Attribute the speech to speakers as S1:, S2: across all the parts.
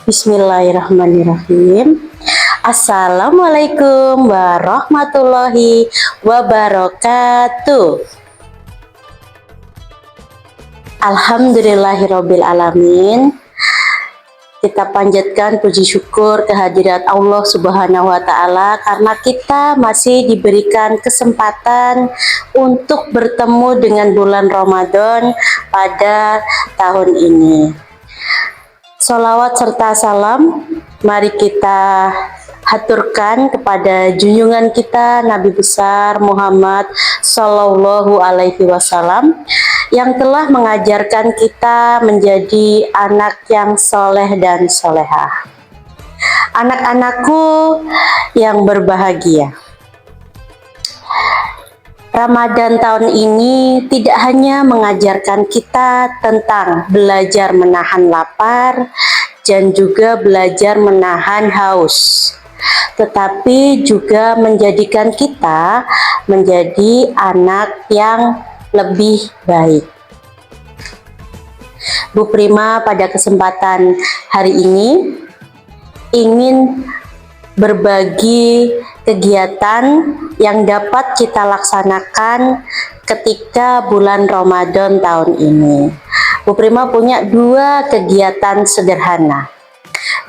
S1: Bismillahirrahmanirrahim. Assalamualaikum warahmatullahi wabarakatuh. Alhamdulillahirabbil alamin. Kita panjatkan puji syukur kehadirat Allah Subhanahu wa taala karena kita masih diberikan kesempatan untuk bertemu dengan bulan Ramadan pada tahun ini. Sholawat serta salam mari kita haturkan kepada junjungan kita Nabi besar Muhammad Sallallahu Alaihi Wasallam yang telah mengajarkan kita menjadi anak yang soleh dan solehah. Anak-anakku yang berbahagia, Ramadan tahun ini tidak hanya mengajarkan kita tentang belajar menahan lapar dan juga belajar menahan haus, tetapi juga menjadikan kita menjadi anak yang lebih baik. Bu Prima pada kesempatan hari ini ingin berbagi kegiatan yang dapat kita laksanakan ketika bulan Ramadan tahun ini. Bu Prima punya dua kegiatan sederhana.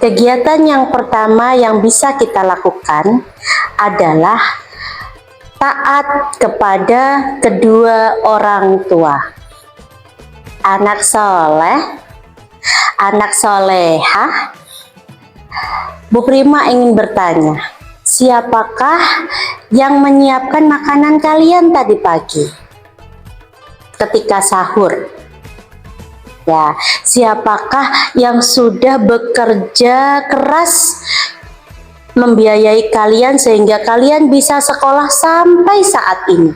S1: Kegiatan yang pertama yang bisa kita lakukan adalah taat kepada kedua orang tua. Anak soleh, anak solehah. Bu Prima ingin bertanya, siapakah yang menyiapkan makanan kalian tadi pagi ketika sahur? Ya, siapakah yang sudah bekerja keras membiayai kalian sehingga kalian bisa sekolah sampai saat ini?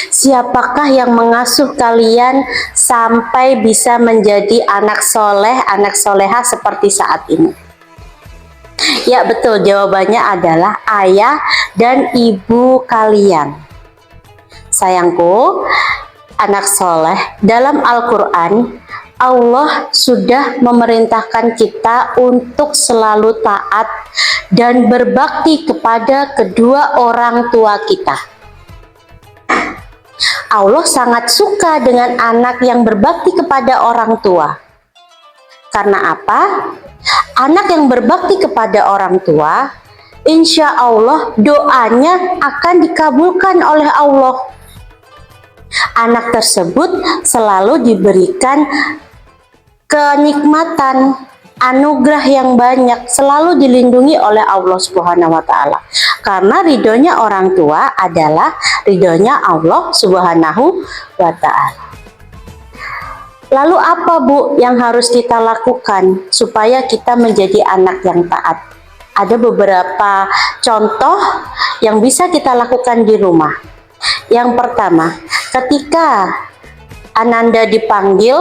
S1: Siapakah yang mengasuh kalian sampai bisa menjadi anak soleh, anak soleha seperti saat ini? Ya betul, jawabannya adalah ayah dan ibu kalian. Sayangku, anak soleh, dalam Al-Quran Allah sudah memerintahkan kita untuk selalu taat dan berbakti kepada kedua orang tua kita. Allah sangat suka dengan anak yang berbakti kepada orang tua. Karena apa? Anak yang berbakti kepada orang tua, insya Allah doanya akan dikabulkan oleh Allah. Anak tersebut selalu diberikan kenikmatan, anugerah yang banyak, selalu dilindungi oleh Allah Subhanahu wa taala. Karena ridhonya orang tua adalah ridhonya Allah Subhanahu wa taala. Lalu apa Bu yang harus kita lakukan supaya kita menjadi anak yang taat? Ada beberapa contoh yang bisa kita lakukan di rumah. Yang pertama, ketika Ananda dipanggil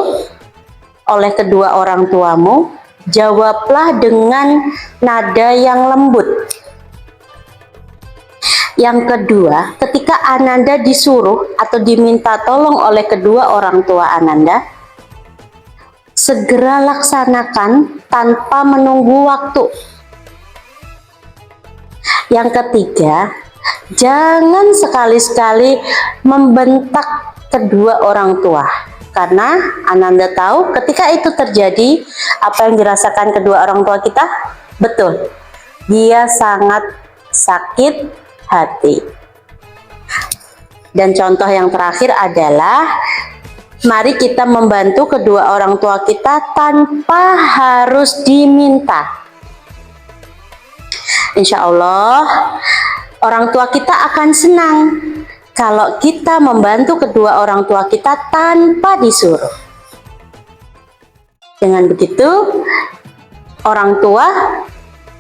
S1: oleh kedua orang tuamu, jawablah dengan nada yang lembut. Yang kedua, ketika Ananda disuruh atau diminta tolong oleh kedua orang tua Ananda, segera laksanakan tanpa menunggu waktu. Yang ketiga, jangan sekali-sekali membentak kedua orang tua. Karena Ananda tahu ketika itu terjadi, apa yang dirasakan kedua orang tua kita? Betul, dia sangat sakit hati. Dan contoh yang terakhir adalah mari kita membantu kedua orang tua kita tanpa harus diminta. Insya Allah orang tua kita akan senang kalau kita membantu kedua orang tua kita tanpa disuruh. Dengan begitu, orang tua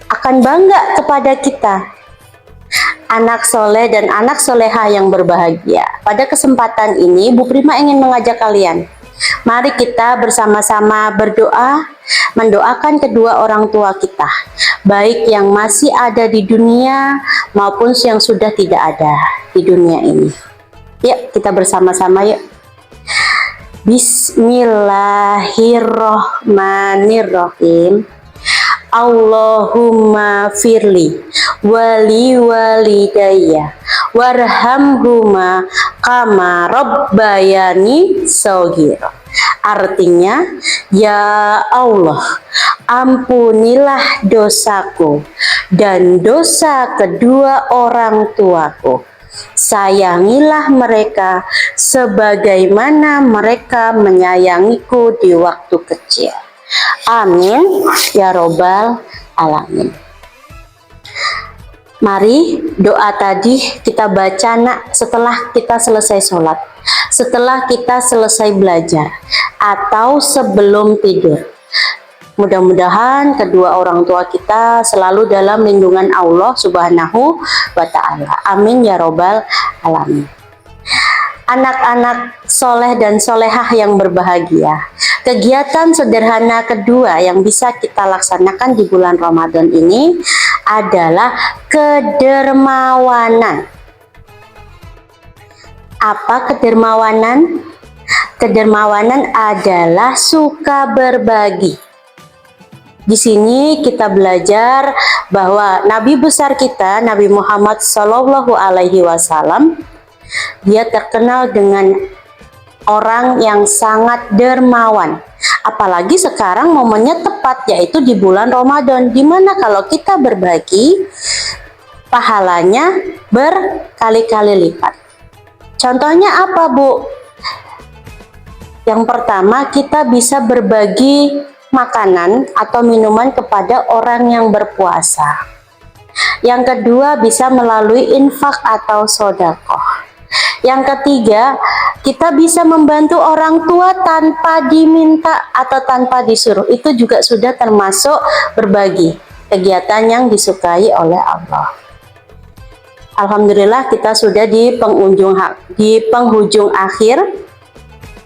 S1: akan bangga kepada kita. Anak soleh dan anak soleha yang berbahagia. Pada kesempatan ini, Bu Prima ingin mengajak kalian, mari kita bersama-sama berdoa, mendoakan kedua orang tua kita, baik yang masih ada di dunia maupun yang sudah tidak ada di dunia ini. Yuk kita bersama-sama yuk. Bismillahirrohmanirrohim. Allahumma firli wali walidayya warhamhuma kama rabbayani shaghira. Artinya, ya Allah, ampunilah dosaku dan dosa kedua orang tuaku. Sayangilah mereka sebagaimana mereka menyayangiku di waktu kecil. Amin ya robbal alamin. Mari doa tadi kita baca nak setelah kita selesai sholat, setelah kita selesai belajar, atau sebelum tidur. Mudah-mudahan kedua orang tua kita selalu dalam lindungan Allah Subhanahu wa Ta'ala. Amin ya robbal alamin. Anak-anak soleh dan solehah yang berbahagia, kegiatan sederhana kedua yang bisa kita laksanakan di bulan Ramadan ini adalah kedermawanan. Apa kedermawanan? Kedermawanan adalah suka berbagi. Di sini kita belajar bahwa Nabi besar kita, Nabi Muhammad SAW, dia terkenal dengan orang yang sangat dermawan. Apalagi sekarang momennya tepat, yaitu di bulan Ramadan, dimana kalau kita berbagi, pahalanya berkali-kali lipat. Contohnya apa, Bu? Yang pertama, kita bisa berbagi makanan atau minuman kepada orang yang berpuasa. Yang kedua, bisa melalui infak atau sedekah. Yang ketiga, kita bisa membantu orang tua tanpa diminta atau tanpa disuruh. Itu juga sudah termasuk berbagi, kegiatan yang disukai oleh Allah. Alhamdulillah kita sudah di penghujung akhir.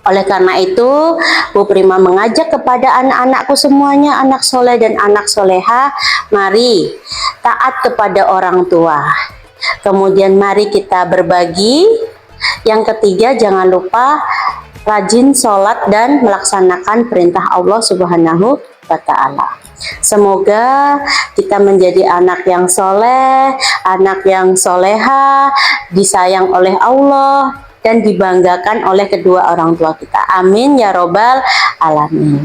S1: Oleh karena itu, Bu Prima mengajak kepada anak-anakku semuanya, anak soleh dan anak soleha, mari taat kepada orang tua. Kemudian mari kita berbagi. Yang ketiga, jangan lupa rajin sholat dan melaksanakan perintah Allah Subhanahu wa Ta'ala. Semoga kita menjadi anak yang soleh, anak yang soleha, disayang oleh Allah, dan dibanggakan oleh kedua orang tua kita. Amin ya robbal alamin.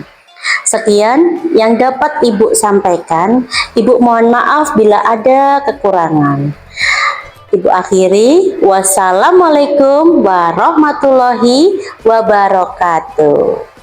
S1: Sekian yang dapat Ibu sampaikan. Ibu mohon maaf bila ada kekurangan. Ibu akhiri, wassalamualaikum warahmatullahi wabarakatuh.